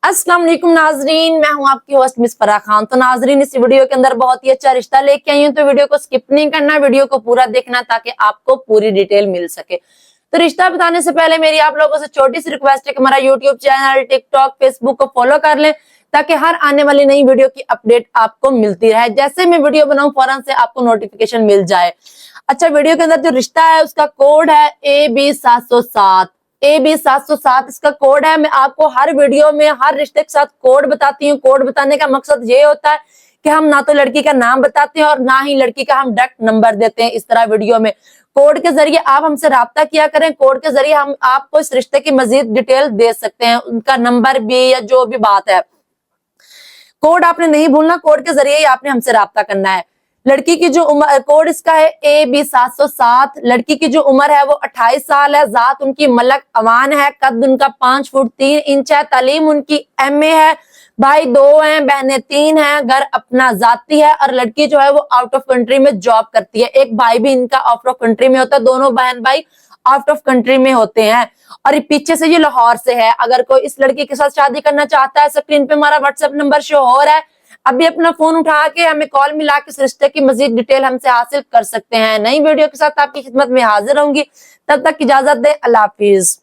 अस्सलाम वालेकुम नाजरीन, मैं हूं आपकी होस्ट मिस फराह खान। तो नाजरीन, इस वीडियो के अंदर बहुत ही अच्छा रिश्ता लेके आई हूं, तो वीडियो को स्किप नहीं करना, वीडियो को पूरा देखना ताकि आपको पूरी डिटेल मिल सके। तो रिश्ता बताने से पहले मेरी आप लोगों से छोटी सी रिक्वेस्ट है कि हमारा यूट्यूब चैनल, टिकटॉक, फेसबुक को फॉलो कर लें ताकि हर आने वाली नई वीडियो की अपडेट आपको मिलती रहे। जैसे मैं वीडियो बनाऊं फौरन से आपको नोटिफिकेशन मिल जाए। अच्छा, वीडियो के अंदर जो रिश्ता है उसका कोड है AB707। AB707 इसका कोड है। मैं आपको हर वीडियो में हर रिश्ते के साथ कोड बताती हूँ। कोड बताने का मकसद ये होता है कि हम ना तो लड़की का नाम बताते हैं और ना ही लड़की का हम डायरेक्ट नंबर देते हैं। इस तरह वीडियो में कोड के जरिए आप हमसे राब्ता किया करें। कोड के जरिए हम आपको इस रिश्ते की मजीद डिटेल दे सकते हैं, उनका नंबर भी या जो भी बात है। कोड आपने नहीं भूलना, कोड के जरिए ही आपने हमसे राब्ता करना है। लड़की की जो उम्र, कोड इसका है AB707। लड़की की जो उम्र है वो 28 साल है। जात उनकी मलक अवान है। कद उनका 5 फुट 3 इंच है। तालीम उनकी MA है। भाई 2 हैं, बहनें 3 हैं। घर अपना जाती है और लड़की जो है वो आउट ऑफ कंट्री में जॉब करती है। एक भाई भी इनका आउट ऑफ कंट्री में होता है। दोनों बहन भाई आउट ऑफ कंट्री में होते हैं। और ये पीछे से ये लाहौर से है। अगर कोई इस लड़की के साथ शादी करना चाहता है, स्क्रीन पे हमारा व्हाट्सएप नंबर शो हो रहा है, अभी अपना फोन उठा के हमें कॉल मिला के इस रिश्ते की मजीद डिटेल हमसे हासिल कर सकते हैं। नई वीडियो के साथ आपकी खिदमत में हाजिर होंगी। तब तक इजाजत दे, अल्लाह हाफिज।